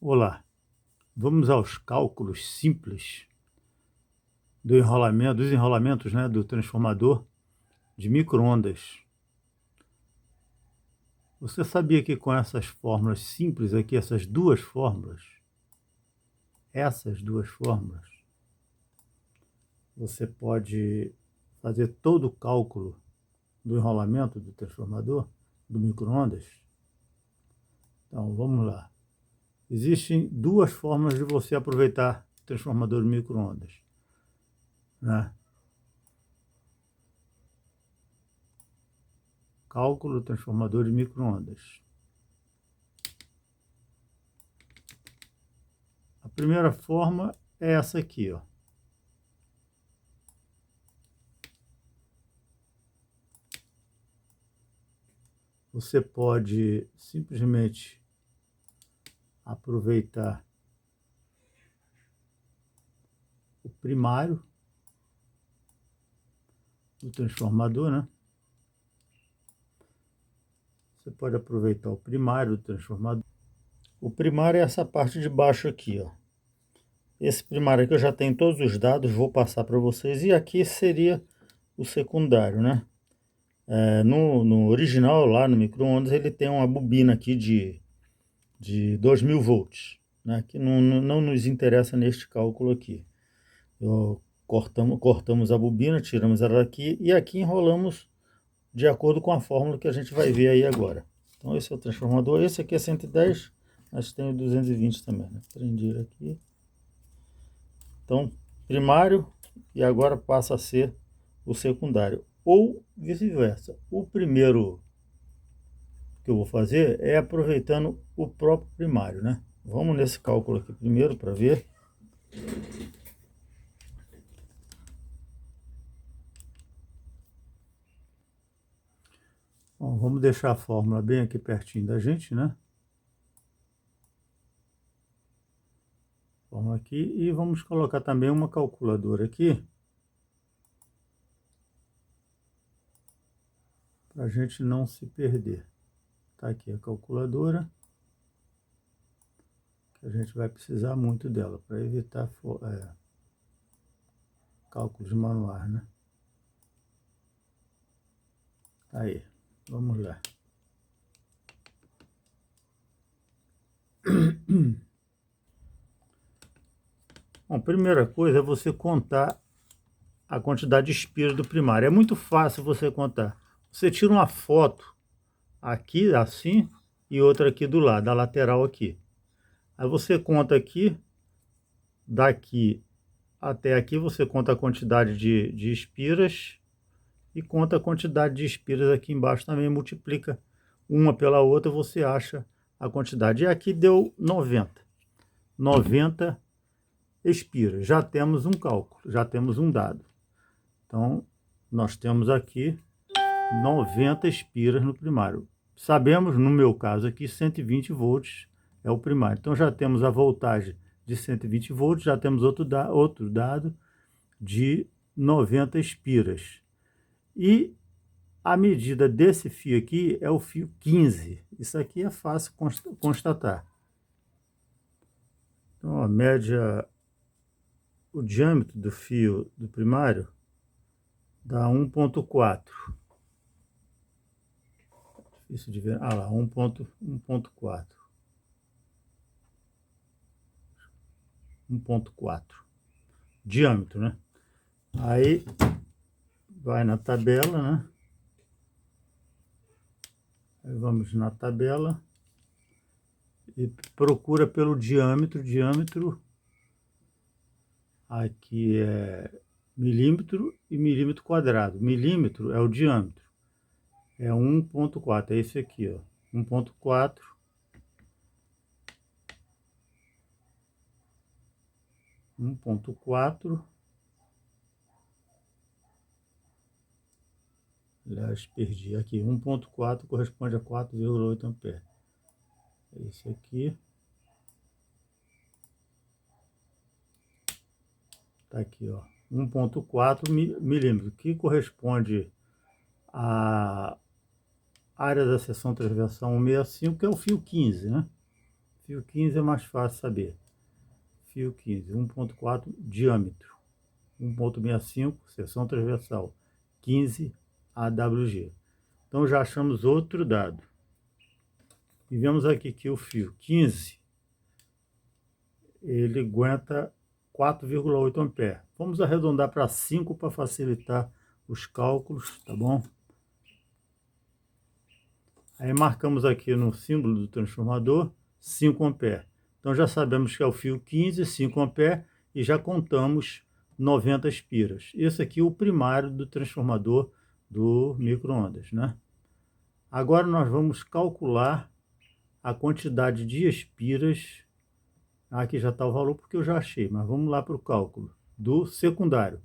Olá, vamos aos cálculos simples do enrolamento, dos enrolamentos, né, do transformador de micro-ondas. Você sabia que com essas fórmulas simples aqui, essas duas fórmulas, você pode fazer todo o cálculo do enrolamento do transformador, do micro-ondas? Então, vamos lá. Existem duas formas de você aproveitar o transformador de micro-ondas, né? Cálculo do transformador de micro-ondas. A primeira forma é essa aqui, ó. Você pode simplesmente aproveitar o primário do transformador, né? Você pode aproveitar o primário do transformador. O primário é essa parte de baixo aqui, ó. Esse primário aqui eu já tenho todos os dados, vou passar para vocês. E aqui seria o secundário, né? No original, lá no micro-ondas, ele tem uma bobina aqui de 2000 volts, né? Que não nos interessa neste cálculo aqui. Cortamos a bobina, tiramos ela daqui e aqui enrolamos de acordo com a fórmula que a gente vai ver aí agora. Então esse é o transformador, esse aqui é 110, mas tem o 220 também, né? Prendi aqui. Então, primário e agora passa a ser o secundário, ou vice-versa. O primeiro que eu vou fazer é aproveitando o próprio primário, né? Vamos nesse cálculo aqui primeiro para ver. Bom, vamos deixar a fórmula bem aqui pertinho da gente, né? Vamos aqui e vamos colocar também uma calculadora aqui, para a gente não se perder. Tá aqui a calculadora, que a gente vai precisar muito dela para evitar cálculos manuais, né? Aí, vamos lá. Bom, a primeira coisa é você contar a quantidade de espiras do primário. É muito fácil você contar. Você tira uma foto aqui, assim, e outra aqui do lado, da lateral aqui. Aí você conta aqui, daqui até aqui, você conta a quantidade de espiras e conta a quantidade de espiras aqui embaixo também, multiplica uma pela outra, você acha a quantidade. E aqui deu 90 espiras. Já temos um cálculo, já temos um dado. Então, nós temos aqui 90 espiras no primário. Sabemos, no meu caso aqui, 120 volts é o primário. Então, já temos a voltagem de 120 volts, já temos outro dado de 90 espiras. E a medida desse fio aqui é o fio 15. Isso aqui é fácil constatar. Então, a média, o diâmetro do fio do primário dá 1,4. Difícil de ver. Ah lá, 1,4. 1,4. Diâmetro, né? Aí vai na tabela, né? Aí vamos na tabela e procura pelo diâmetro. Diâmetro aqui é milímetro e milímetro quadrado. Milímetro é o diâmetro. É 1,4. É esse aqui, ó. 1,4. 1,4. Aliás, perdi aqui. 1,4 corresponde a 4,8 amperes. Esse aqui. Tá aqui, ó. 1,4 milímetros, que corresponde à área da seção transversal 165, que é o fio 15, né? Fio 15 é mais fácil saber. Fio 15, 1.4 diâmetro, 1.65 seção transversal, 15 AWG. Então já achamos outro dado. E vemos aqui que o fio 15, ele aguenta 4,8 amperes. Vamos arredondar para 5 para facilitar os cálculos, tá bom? Aí marcamos aqui no símbolo do transformador 5 amperes. Então já sabemos que é o fio 15, 5 amperes, e já contamos 90 espiras. Esse aqui é o primário do transformador do micro-ondas, né? Agora nós vamos calcular a quantidade de espiras. Aqui já está o valor porque eu já achei, mas vamos lá para o cálculo do secundário.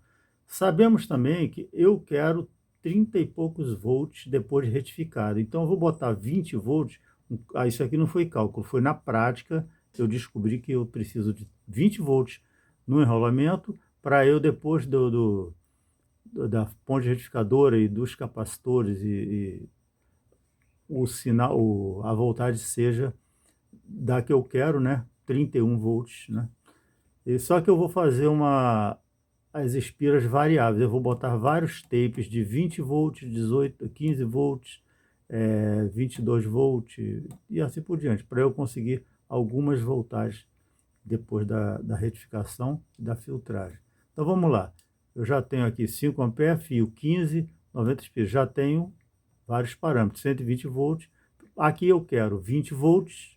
Sabemos também que eu quero 30 e poucos volts depois de retificado. Então eu vou botar 20 volts. Isso aqui não foi cálculo, foi na prática. Eu descobri que eu preciso de 20 volts no enrolamento para eu, depois da ponte retificadora e dos capacitores e o sinal, a voltagem seja da que eu quero, né? 31 volts, né? E só que eu vou fazer as espiras variáveis. Eu vou botar vários tapes de 20 volts, 18, 15 volts, 22 volts e assim por diante, para eu conseguir algumas voltagens depois da retificação e da filtragem. Então vamos lá. Eu já tenho aqui 5 amperes, fio 15, 90 espiras. Já tenho vários parâmetros, 120 volts. Aqui eu quero 20 volts,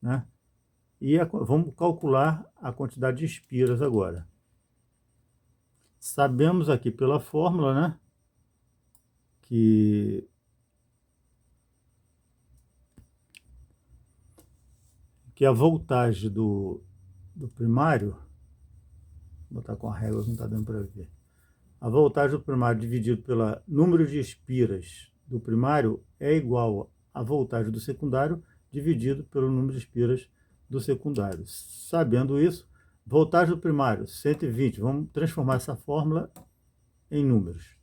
né? E vamos calcular a quantidade de espiras agora. Sabemos aqui pela fórmula, né, que a voltagem do primário, vou botar com a régua, não está dando para ver. A voltagem do primário dividido pelo número de espiras do primário é igual à voltagem do secundário dividido pelo número de espiras do secundário. Sabendo isso, voltagem do primário, 120. Vamos transformar essa fórmula em números.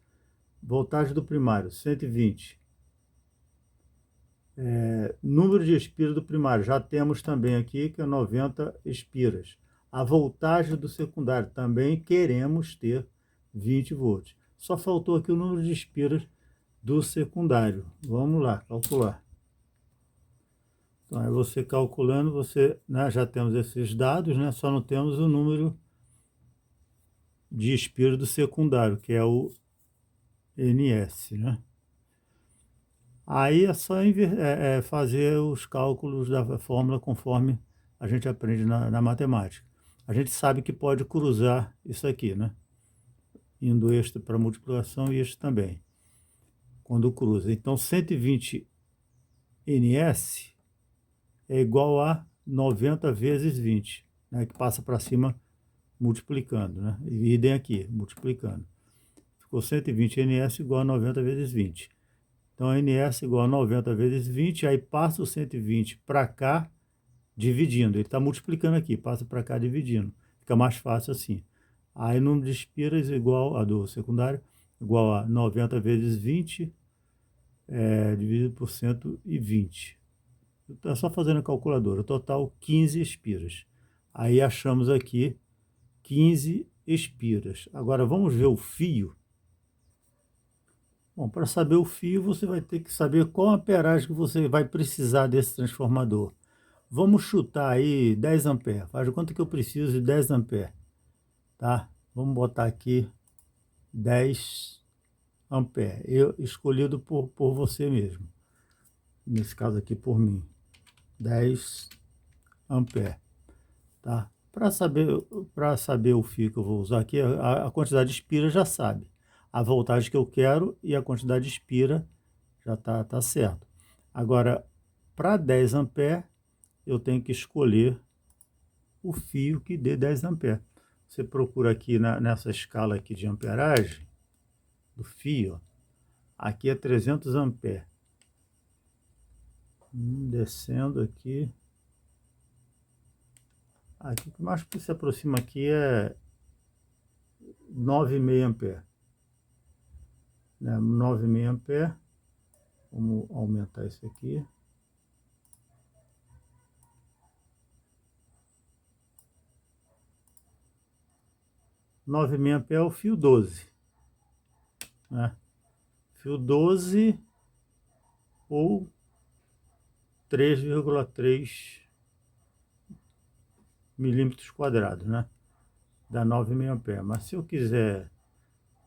Voltagem do primário, 120. Número de espiras do primário, já temos também aqui que é 90 espiras. A voltagem do secundário, também queremos ter 20 volts. Só faltou aqui o número de espiras do secundário. Vamos lá, calcular. Então, aí você calculando, né, já temos esses dados, né, só não temos o número de espiras do secundário, que é o NS, né? Aí é só fazer os cálculos da fórmula conforme a gente aprende na matemática. A gente sabe que pode cruzar isso aqui, né? Indo este para multiplicação e este também, quando cruza. Então, 120 NS é igual a 90 vezes 20, né? Que passa para cima multiplicando, né? E idem aqui, multiplicando. Ficou 120 NS igual a 90 vezes 20. Então, NS igual a 90 vezes 20, aí passa o 120 para cá, dividindo. Ele está multiplicando aqui, passa para cá, dividindo. Fica mais fácil assim. Aí, o número de espiras igual a do secundário, igual a 90 vezes 20, dividido por 120. É só fazendo a calculadora. Total, 15 espiras. Aí, achamos aqui 15 espiras. Agora, vamos ver o fio. Bom, para saber o fio, você vai ter que saber qual a amperagem que você vai precisar desse transformador. Vamos chutar aí 10 amperes. Faz de conta que eu preciso de 10 amperes, tá? Vamos botar aqui 10 amperes. Escolhido por você mesmo. Nesse caso aqui, por mim. 10 amperes, tá? Para saber o fio que eu vou usar aqui, a quantidade de espira já sabe. A voltagem que eu quero e a quantidade de espira já tá certo. Agora, para 10 amperes, eu tenho que escolher o fio que dê 10 amperes. Você procura aqui nessa escala aqui de amperagem do fio, ó, aqui é 300 amperes. Descendo aqui. Aqui o que mais que se aproxima aqui é 9,5 amperes. Né? 9,5 amperes. Vamos aumentar isso aqui. 9,5 A é o fio 12, né? Fio 12 ou 3,3 milímetros quadrados, né? Dá 9,5 A. Mas se eu quiser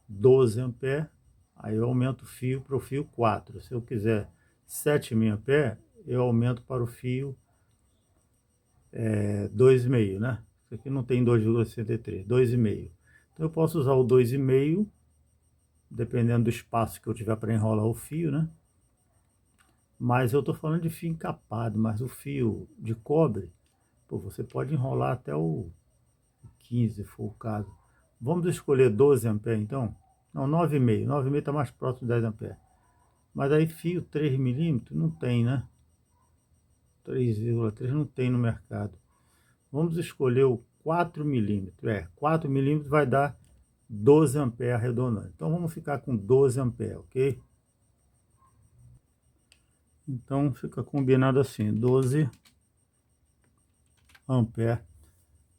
12 A, aí eu aumento o fio para o fio 4. Se eu quiser 7,5 A, eu aumento para o fio 2,5, né? Isso aqui não tem 2,63, 2,5. Então eu posso usar o 2,5, dependendo do espaço que eu tiver para enrolar o fio, né? Mas eu estou falando de fio encapado, mas o fio de cobre, pô, você pode enrolar até o 15, se for o caso. Vamos escolher 12 A então? Não, 9,5. 9,5 está mais próximo de 10 A. Mas aí fio 3 milímetros não tem, né? 3,3 não tem no mercado. Vamos escolher o 4 milímetros. 4 milímetros vai dar 12 A arredondando. Então vamos ficar com 12 A, ok? Então fica combinado assim, 12 A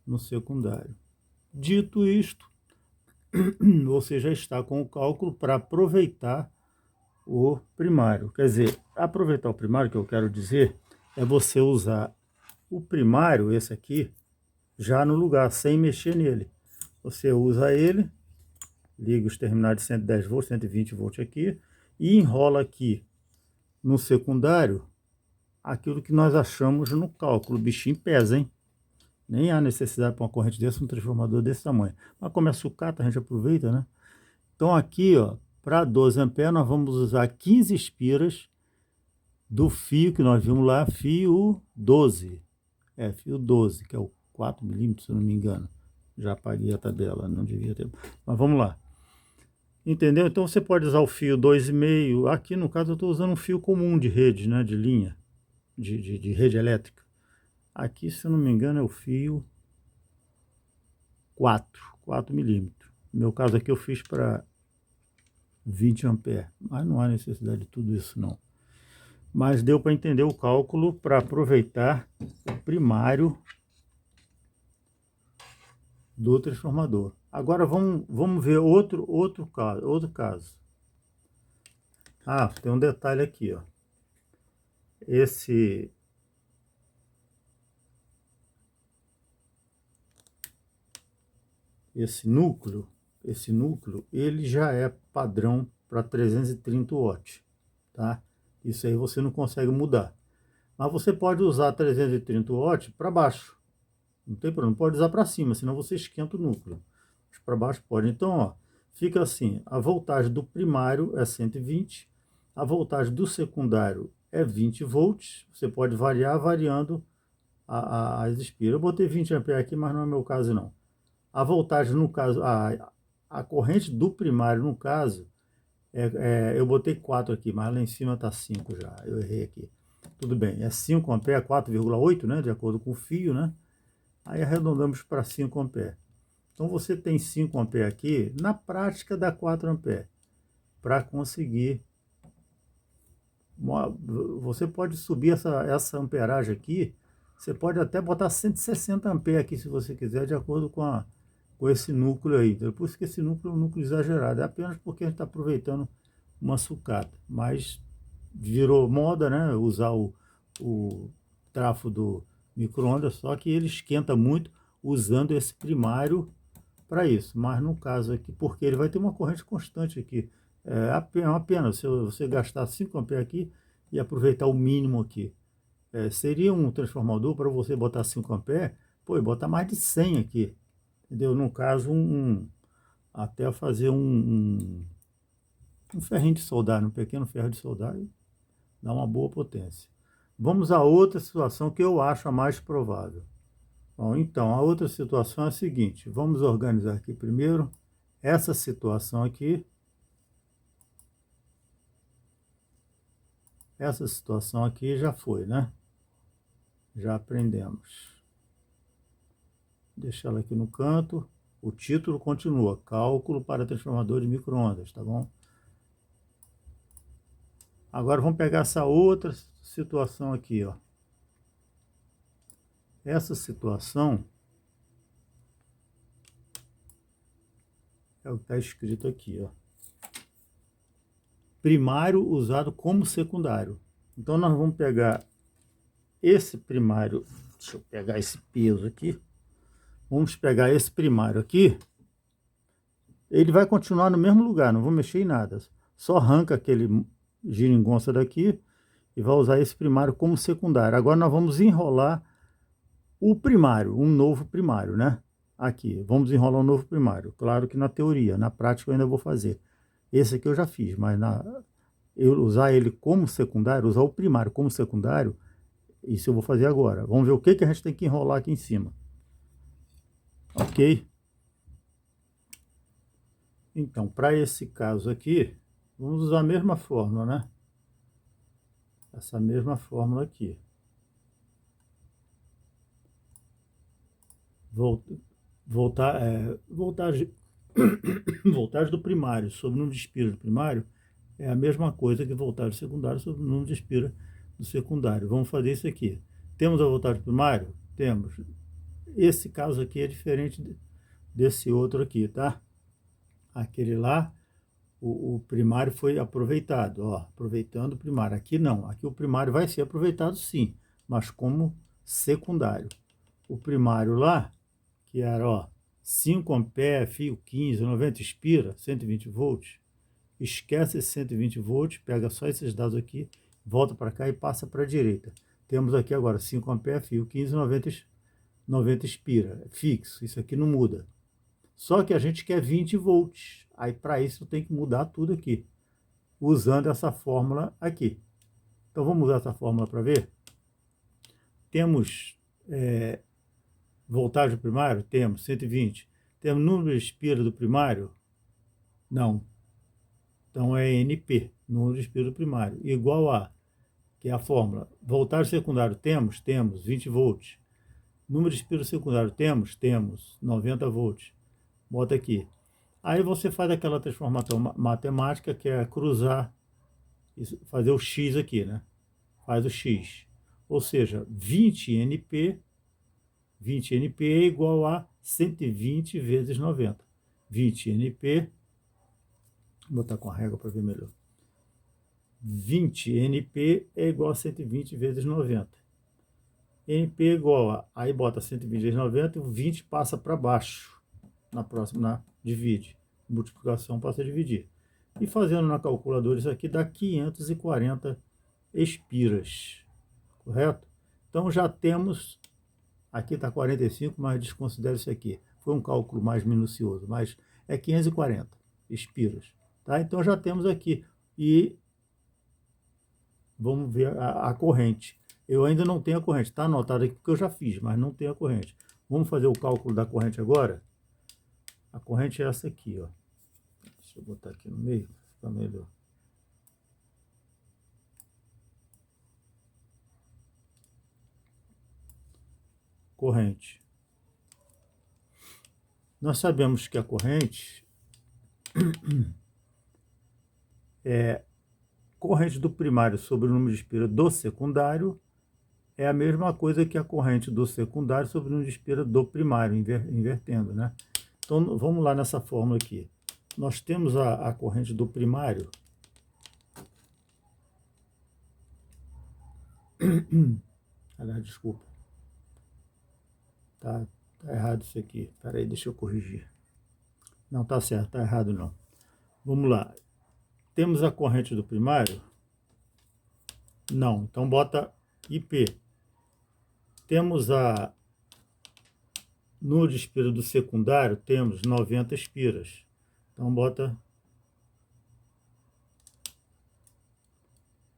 no secundário. Dito isto, você já está com o cálculo para aproveitar o primário. Quer dizer, aproveitar o primário, que eu quero dizer, é você usar o primário, esse aqui, já no lugar, sem mexer nele. Você usa ele, liga os terminais de 110 volts, 120 volts aqui, e enrola aqui no secundário aquilo que nós achamos no cálculo. O bichinho pesa, hein? Nem há necessidade para uma corrente dessa, um transformador desse tamanho. Mas como é sucata, a gente aproveita, né? Então aqui, ó, para 12 A, nós vamos usar 15 espiras do fio que nós vimos lá, fio 12. Fio 12, que é o 4 milímetros, se eu não me engano. Já apaguei a tabela, não devia ter. Mas vamos lá. Entendeu? Então você pode usar o fio 2,5. Aqui no caso eu estou usando um fio comum de rede, né? De linha, de rede elétrica. Aqui, se eu não me engano, é o fio 4 milímetros. No meu caso aqui eu fiz para 20 A, mas não há necessidade de tudo isso não. Mas deu para entender o cálculo para aproveitar o primário do transformador. Agora vamos ver outro caso. Ah, tem um detalhe aqui, ó. Esse núcleo, ele já é padrão para 330 watts, tá? Isso aí você não consegue mudar. Mas você pode usar 330 watts para baixo. Não tem problema, pode usar para cima, senão você esquenta o núcleo. Mas para baixo pode. Então, ó, fica assim, a voltagem do primário é 120, a voltagem do secundário é 20 volts, você pode variar variando as espiras. Eu botei 20 A aqui, mas não é meu caso não. A voltagem, no caso, a corrente do primário, no caso, eu botei 4 aqui, mas lá em cima está 5 já, eu errei aqui. Tudo bem, é 5 A, 4,8, né, de acordo com o fio, né? Aí arredondamos para 5 A. Então você tem 5 A aqui, na prática dá 4 A. Para conseguir, você pode subir essa amperagem aqui, você pode até botar 160 A aqui se você quiser, de acordo com esse núcleo aí. Por isso que esse núcleo é um núcleo exagerado, é apenas porque a gente está aproveitando uma sucata. Mas virou moda, né, usar o trafo do micro-ondas, só que ele esquenta muito usando esse primário para isso. Mas no caso aqui, porque ele vai ter uma corrente constante aqui, é uma pena se você gastar 5 A aqui e aproveitar o mínimo aqui. Seria um transformador para você botar 5 A, pô, e botar mais de 100 aqui, entendeu? No caso, até fazer um ferrinho de soldar, um pequeno ferro de soldar, e dá uma boa potência. Vamos a outra situação que eu acho a mais provável. Bom, então, a outra situação é a seguinte, vamos organizar aqui primeiro essa situação aqui. Essa situação aqui já foi, né? Já aprendemos. Deixar ela aqui no canto. O título continua, cálculo para transformador de micro-ondas, tá bom? Agora vamos pegar essa outra situação aqui, ó. Essa situação É o que está escrito aqui, ó. Primário usado como secundário. Então nós vamos pegar esse primário, deixa eu pegar esse peso aqui. Vamos pegar esse primário aqui. Ele vai continuar no mesmo lugar, não vou mexer em nada. Só arranca aquele geringonça daqui e vai usar esse primário como secundário. Agora nós vamos enrolar o primário, um novo primário, né? Aqui, vamos enrolar um novo primário. Claro que na teoria, na prática eu ainda vou fazer. Esse aqui eu já fiz, mas eu usar ele como secundário, usar o primário como secundário, isso eu vou fazer agora. Vamos ver o que a gente tem que enrolar aqui em cima. Ok? Então, para esse caso aqui, vamos usar a mesma fórmula, né? Essa mesma fórmula aqui. Voltagem do primário sobre o número de espira do primário é a mesma coisa que voltagem secundária sobre o número de espira do secundário. Vamos fazer isso aqui. Temos a voltagem primário? Temos. Esse caso aqui é diferente desse outro aqui, tá? Aquele lá, o primário foi aproveitado, ó, aproveitando o primário. Aqui não, aqui o primário vai ser aproveitado sim, mas como secundário. O primário lá, que era, ó, 5 ampere, fio 15, 90 espira, 120 volts, esquece esse 120 volts, pega só esses dados aqui, volta para cá e passa para a direita. Temos aqui agora 5 ampere, fio 15, 90 espira, fixo, isso aqui não muda. Só que a gente quer 20 volts, aí para isso tem que mudar tudo aqui, usando essa fórmula aqui. Então vamos usar essa fórmula para ver? Temos voltagem do primário? Temos 120. Temos número de espira do primário? Não. Então é NP, número de espira do primário, igual a, que é a fórmula. Voltagem secundário temos? Temos 20 volts. Número de espira secundário temos? Temos 90 volts. Bota aqui. Aí você faz aquela transformação matemática que é cruzar, fazer o X aqui, né? Faz o X. Ou seja, 20 NP é igual a 120 vezes 90. 20 NP, vou botar com a régua para ver melhor. 20 NP é igual a 120 vezes 90. NP é igual a, aí bota 120 vezes 90 e o 20 passa para baixo. Na próxima, divide. Multiplicação passa a dividir. E fazendo na calculadora isso aqui dá 540 espiras. Correto? Então já temos, aqui está 45, mas desconsidere isso aqui. Foi um cálculo mais minucioso, mas é 540 espiras. Tá? Então já temos aqui. E vamos ver a corrente. Eu ainda não tenho a corrente, está anotado aqui porque eu já fiz, mas não tenho a corrente. Vamos fazer o cálculo da corrente agora? A corrente é essa aqui, ó. Deixa eu botar aqui no meio, fica melhor. Corrente. Nós sabemos que a corrente é corrente do primário sobre o número de espira do secundário é a mesma coisa que a corrente do secundário sobre o número de espira do primário, invertendo, né? Então, vamos lá nessa fórmula aqui. Nós temos a corrente do primário. Aliás, desculpa. Tá errado isso aqui. Espera aí, deixa eu corrigir. Não, tá certo, tá errado não. Vamos lá. Temos a corrente do primário? Não, então bota IP. Temos a número de espira do secundário? Temos 90 espiras. Então bota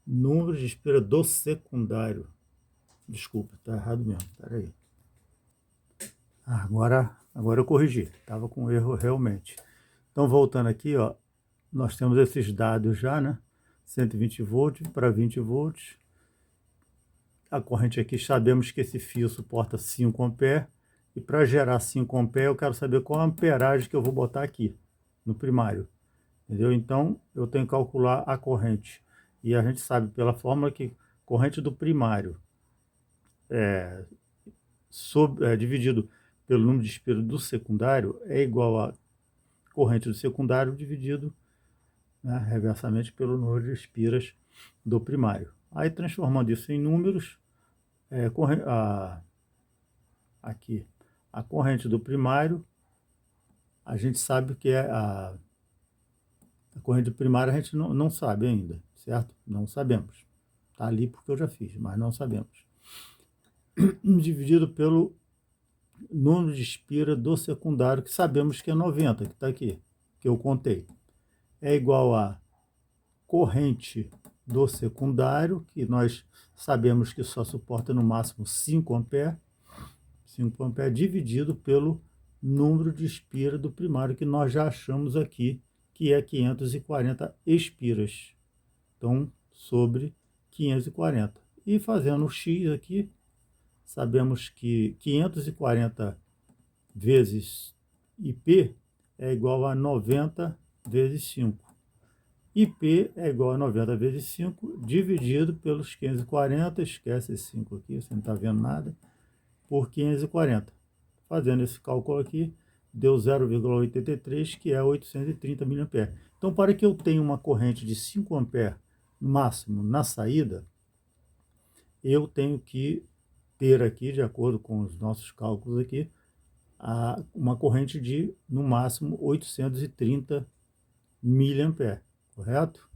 número de espira do secundário. Desculpa, tá errado mesmo. Espera aí. Agora eu corrigi. Estava com erro realmente. Então voltando aqui, ó, nós temos esses dados já, né? 120 volts para 20 volts. A corrente aqui, sabemos que esse fio suporta 5 amperes. E para gerar 5 amperes, eu quero saber qual a amperagem que eu vou botar aqui, no primário. Entendeu? Então, eu tenho que calcular a corrente. E a gente sabe pela fórmula que corrente do primário dividido pelo número de espira do secundário é igual a corrente do secundário dividido, né, reversamente pelo número de espiras do primário. Aí, transformando isso em números, aqui, a corrente do primário, a gente sabe que é a corrente primária, a gente não sabe ainda, certo? Não sabemos. Está ali porque eu já fiz, mas não sabemos. Dividido pelo número de espira do secundário, que sabemos que é 90, que está aqui, que eu contei. É igual a corrente do secundário, que nós sabemos que só suporta no máximo 5 amperes, 5 amperes dividido pelo número de espira do primário, que nós já achamos aqui, que é 540 espiras. Então, sobre 540. E fazendo o x aqui, sabemos que 540 vezes IP é igual a 90 vezes 5. IP é igual a 90 vezes 5, dividido pelos 540, esquece esse 5 aqui, você não está vendo nada, por 540. Fazendo esse cálculo aqui, deu 0,83, que é 830 mA. Então, para que eu tenha uma corrente de 5 amperes no máximo na saída, eu tenho que ter aqui, de acordo com os nossos cálculos aqui, uma corrente de, no máximo, 830 mA, correto?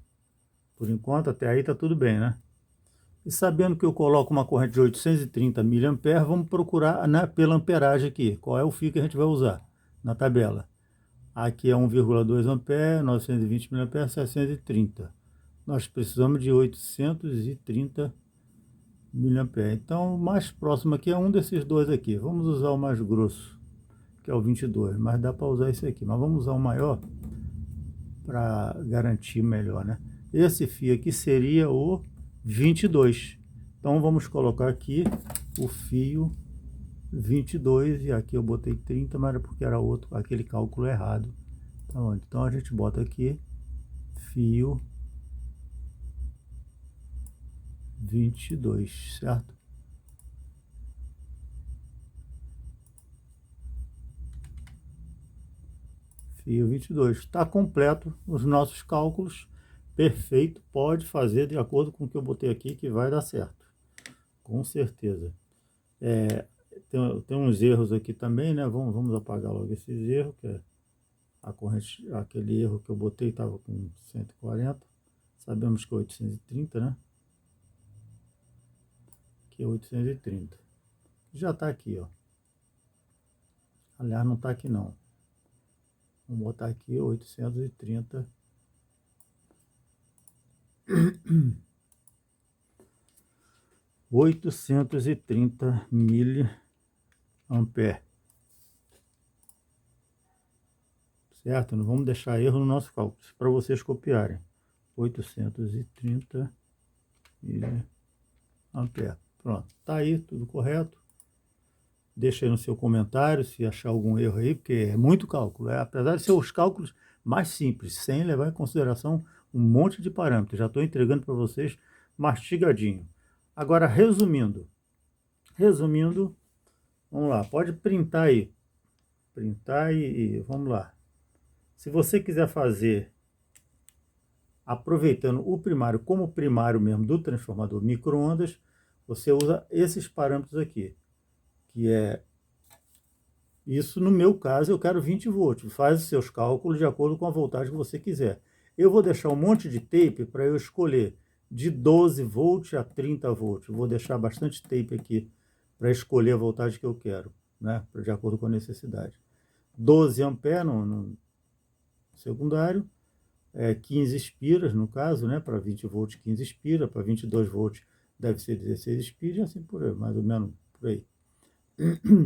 Por enquanto, até aí está tudo bem, né? E sabendo que eu coloco uma corrente de 830 mA, vamos procurar pela amperagem aqui. Qual é o fio que a gente vai usar na tabela? Aqui é 1,2 ampere, 920 mA, 730. Nós precisamos de 830 mA. Então, o mais próximo aqui é um desses dois aqui. Vamos usar o mais grosso, que é o 22, mas dá para usar esse aqui. Mas vamos usar o maior para garantir melhor, né? Esse fio aqui seria o 22. Então, vamos colocar aqui o fio 22, e aqui eu botei 30, mas era porque era outro, aquele cálculo errado. Então, a gente bota aqui fio 22, certo? Fio 22. Está completo os nossos cálculos. Perfeito. Pode fazer de acordo com o que eu botei aqui, que vai dar certo. Com certeza. Tem uns erros aqui também, né? Vamos apagar logo esses erros, que é a corrente, aquele erro que eu botei estava com 140. Sabemos que é 830, né? Que é 830. Já está aqui, ó. Aliás, não está aqui não. Vamos botar aqui 830. 830 miliamperes. Certo? Não vamos deixar erro no nosso cálculo, para vocês copiarem. 830 miliamperes. Pronto, tá aí, tudo correto. Deixa aí no seu comentário se achar algum erro aí, porque é muito cálculo. Apesar de ser os cálculos mais simples, sem levar em consideração um monte de parâmetros. Já estou entregando para vocês mastigadinho. Agora, resumindo, vamos lá, pode printar aí. Printar e vamos lá. Se você quiser fazer, aproveitando o primário como primário mesmo do transformador micro-ondas, você usa esses parâmetros aqui, que é, isso no meu caso eu quero 20 volts, faz os seus cálculos de acordo com a voltagem que você quiser. Eu vou deixar um monte de tape para eu escolher de 12 volts a 30 volts, vou deixar bastante tape aqui para escolher a voltagem que eu quero, né, de acordo com a necessidade. 12 amperes no secundário, 15 espiras no caso, né, para 20 volts 15 espiras, para 22 volts deve ser 16 espiras, e assim por aí, mais ou menos por aí.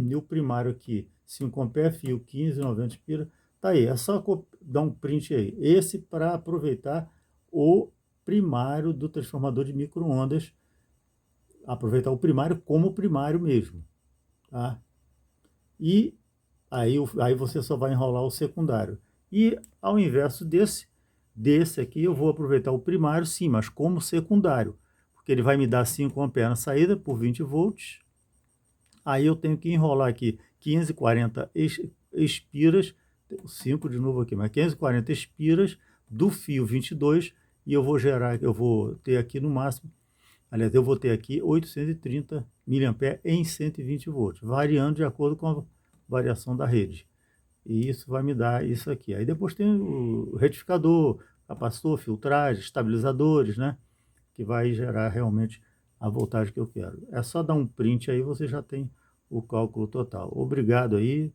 E o primário aqui, 5 amperes, fio 15, 90 espiras, tá aí, é só dar um print aí. Esse para aproveitar o primário do transformador de micro-ondas, aproveitar o primário como primário mesmo, tá? E aí você só vai enrolar o secundário. E ao inverso desse aqui, eu vou aproveitar o primário, sim, mas como secundário, porque ele vai me dar 5 amperes na saída por 20 volts. Aí eu tenho que enrolar aqui 540 espiras 5 de novo aqui, mas 540 espiras do fio 22 e eu vou gerar, eu vou ter aqui no máximo, aliás, eu vou ter aqui 830 mA em 120 volts, variando de acordo com a variação da rede. E isso vai me dar isso aqui. Aí depois tem o retificador, capacitor, filtragem, estabilizadores, né? Que vai gerar realmente a voltagem que eu quero. É só dar um print aí, você já tem o cálculo total. Obrigado aí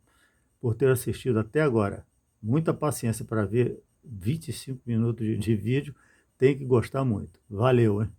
por ter assistido até agora. Muita paciência para ver 25 minutos de vídeo. Tem que gostar muito. Valeu, hein?